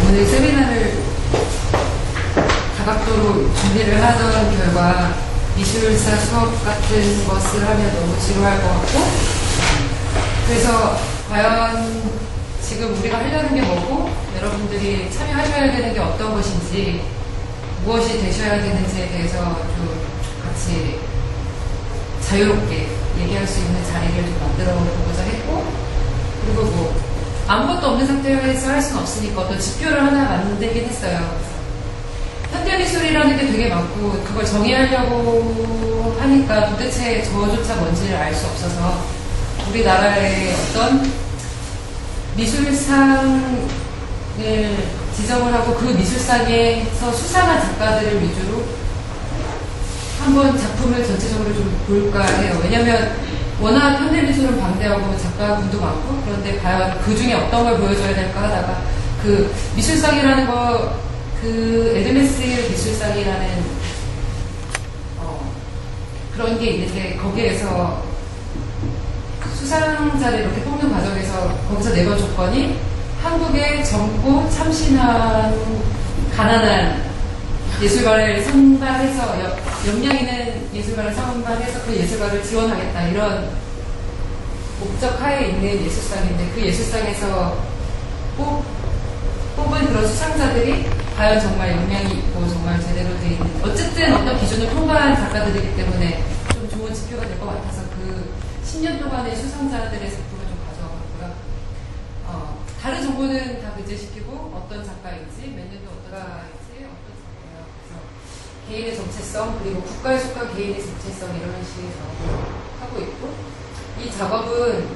오늘 세미나를 다각도로 준비를 하던 결과 미술사 수업 같은 것을 하면 너무 지루할 것 같고, 그래서 과연 지금 우리가 하려는 게 뭐고 여러분들이 참여하셔야 되는 게 어떤 것인지, 무엇이 되셔야 되는지에 대해서 좀 같이 자유롭게 얘기할 수 있는 자리를 좀 만들어 보고자 했고, 그리고 뭐 아무것도 없는 상태에서 할 수는 없으니까 어떤 지표를 하나 만들긴 했어요. 현대미술이라는 게 되게 많고 그걸 정의하려고 하니까 도대체 저조차 뭔지를 알 수 없어서 우리나라의 어떤 미술상을 지정을 하고 그 미술상에서 수상한 작가들을 위주로 한번 작품을 전체적으로 좀 볼까 해요. 왜냐면 워낙 현대미술은 방대하고 작가분도 많고, 그런데 과연 그 중에 어떤 걸 보여줘야 될까 하다가 그 미술상이라는 거, 그 에르메스 미술상이라는 그런 게 있는데, 거기에서 수상자를 이렇게 뽑는 과정에서 거기서 내건 조건이 한국의 젊고 참신한 가난한 예술가를 선발해서 역량 있는 예술가를 선발해서 그 예술가를 지원하겠다, 이런 목적 하에 있는 예술상인데, 그 예술상에서 뽑은 그런 수상자들이 과연 정말 역량이 있고 정말 제대로 돼 있는, 어쨌든 어떤 기준을 통과한 작가들이기 때문에 좀 좋은 지표가 될 것 같아서 그 10년 동안의 수상자들의 작품을 좀 가져와 봤고요. 다른 정보는 다 배제시키고 어떤 작가인지, 몇 년도 어떤 작가인지, 개인의 정체성, 그리고 국가에 속한 개인의 정체성, 이런 식의 작업을 하고 있고, 이 작업은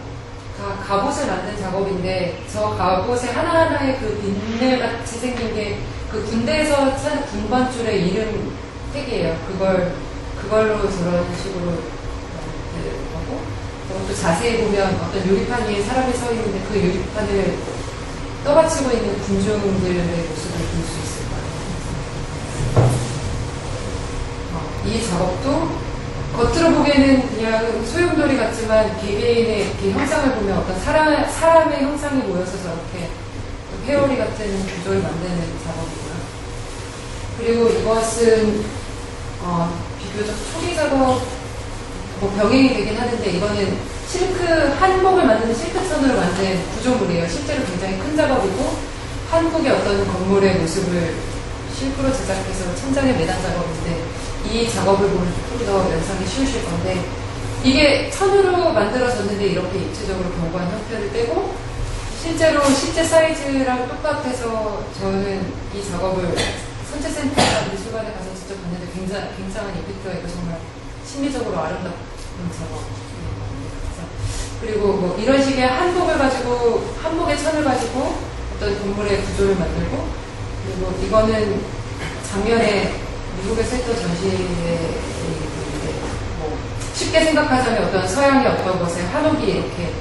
다 갑옷을 만든 작업인데, 저 갑옷의 하나하나의 그 비늘같이 생긴 게 그 군대에서 찬 군번줄의 이름 택이에요. 그걸로 저런 식으로 하고, 또 자세히 보면 어떤 요리판 위에 사람이 서 있는데 그 요리판을 떠받치고 있는 군중들의 모습을 볼 수 있을 거예요. 이 작업도 겉으로 보기에는 그냥 소용돌이 같지만 개개인의 이렇게 형상을 보면 어떤 사람의 형상이 모여서 저렇게 회오리 같은 구조를 만드는 작업이고요. 그리고 이것은 비교적 초기 작업, 병행이 되긴 하는데, 이거는 한복을 만드는 실크선으로 만든 구조물이에요. 실제로 굉장히 큰 작업이고, 한국의 어떤 건물의 모습을 실크로 제작해서 천장에 매단 작업인데, 이 작업을 보면 조금 더 연상이 쉬우실 건데, 이게 천으로 만들어졌는데 이렇게 입체적으로 견고한 형태를 떼고, 실제 사이즈랑 똑같아서 저는 이 작업을 선체센터나 미술관에 가서 직접 봤는데 굉장한 이펙트가 있고 정말 심미적으로 아름다운 작업입니다. 그리고 뭐 이런 식의 한복의 천을 가지고 어떤 동물의 구조를 만들고, 그리고 이거는 작년에 미국에서 했던 전시회, 뭐 쉽게 생각하자면 어떤 서양의 어떤 것에 한옥이 이렇게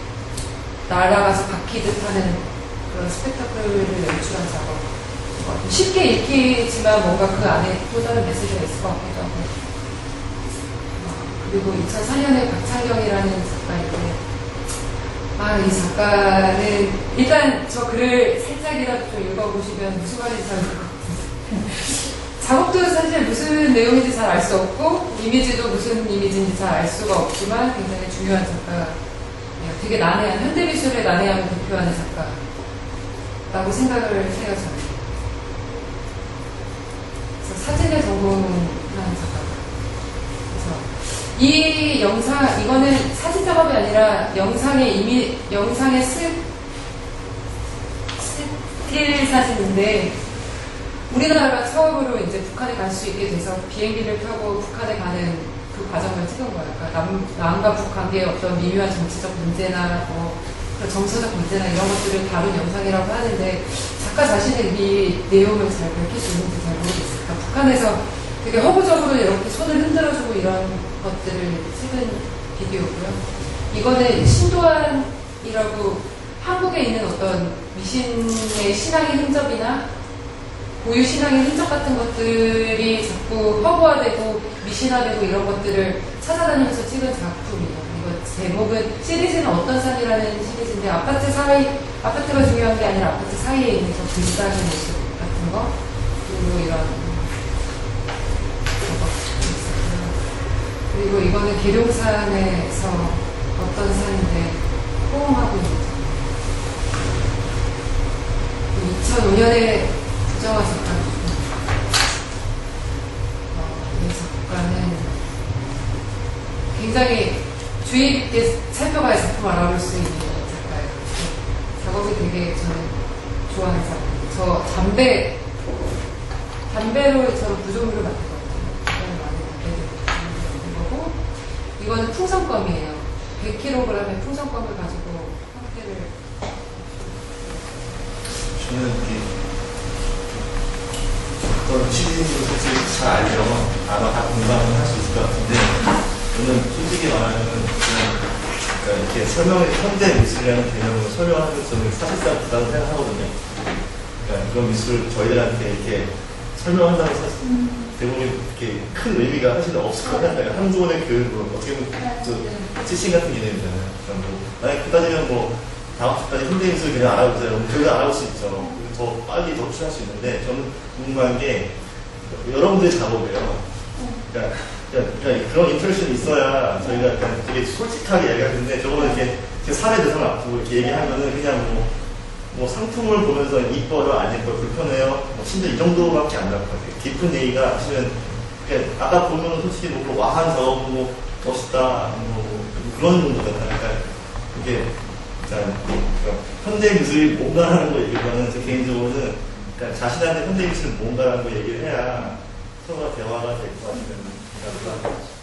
날아가서 박히듯 하는 그런 스펙타클을 연출한 작업. 쉽게 읽히지만 뭔가 그 안에 또 다른 메시지가 있을 것 같기도 하고. 그리고 2004년에 박창경이라는 작가인데, 이 작가는 일단 저 글을 살짝이라도 좀 읽어보시면 무슨 말인지 잘 모를 것 같은데, 작업도 사실 무슨 내용인지 잘 알 수 없고, 이미지도 무슨 이미지인지 잘 알 수가 없지만 굉장히 중요한 작가예요. 되게 난해한, 현대미술의 난해함을 대표하는 작가라고 생각을 해요, 저는. 그래서 사진을 전공하는 작가가. 그래서 이 영상, 이거는 사진 작업이 아니라 영상의 스틸 사진인데, 우리나라가 처음으로 이제 북한에 갈 수 있게 돼서 비행기를 타고 북한에 가는 그 과정을 찍은 거예요. 그러니까 남과 북 관계의 어떤 미묘한 정치적 문제나 정서적 문제나 이런 것들을 다룬 영상이라고 하는데, 작가 자신의 이 내용을 잘 밝힐 수 있는지 잘 모르겠어요. 그러니까 북한에서 되게 허구적으로 이렇게 손을 흔들어주고 이런 것들을 찍은 비디오고요. 이거는 신도안이라고 한국에 있는 어떤 미신의 신앙의 흔적이나 고유 신앙의 흔적 같은 것들이 자꾸 허구화되고 미신화되고 이런 것들을 찾아다니면서 찍은 작품이에요. 이거 제목은 시리즈는 어떤 산이라는 시리즈인데 아파트가 중요한 게 아니라 아파트 사이에 있는 저 글씨하는 모습 같은 거 그리고 이런 있었고요. 그리고 이거는 계룡산에서 어떤 산인데 호응하고 있는 2005년에 부정화 작가 이 작가는 굉장히 주의 깊게 살펴봐야 작품을 알아볼 수 있는 작가예요. 작업이 되게 저는 좋아하는 작품. 저 담배로 저는 부조물을 만들거든요. 담배를 많이 만드는 거고, 이거는 풍선껌이에요. 100kg의 풍선껌을 가지고 형태를. 저는 이렇게 어떤 시리즈를 솔직히 잘 알면 아마 다 공감을 할 수 있을 것 같은데, 저는 솔직히 말하면은 그냥 그러니까 이렇게 현대 미술이라는 개념을 설명하는 것 저는 사실상 부담을 생각하거든요. 그러니까 그런 미술을 저희들한테 이렇게 설명한다고 해서 대부분 이렇게 큰 의미가 사실 없을 것 같아요. 한국의 교육으로 어떻게 보면 지신 같은 개념이잖아요. 그러니까 뭐 만약 그따지면 뭐 다음 주까지 현대 미술 그냥 알아보세요. 저희가 알아볼 수 있죠. 더 빨리 더 추천할 수 있는데 저는 궁금한 게 여러분들의 작업이에요. 그러니까 그런 인터랙션이 있어야 저희가 약간 되게 솔직하게 얘기하는데 저거는 이렇게 사례 대상 앞두고 이렇게 얘기하면은 그냥 뭐 상품을 보면서 이뻐요, 안 이뻐요, 불편해요, 뭐 심지어 이 정도밖에 안 나올 것 같아요. 깊은 얘기가 사실은 그냥 아까 보면은 솔직히 뭐 와한 작업은 뭐 멋있다, 뭐 그런 정도잖아요. 그러니까 이게 그러니까 현대 미술이 뭔가라는 거 얘기보다는 제 개인적으로는 그러니까 자신한테 현대 미술이 뭔가라는 거 얘기를 해야 서로가 대화가 될 것 같은 생각이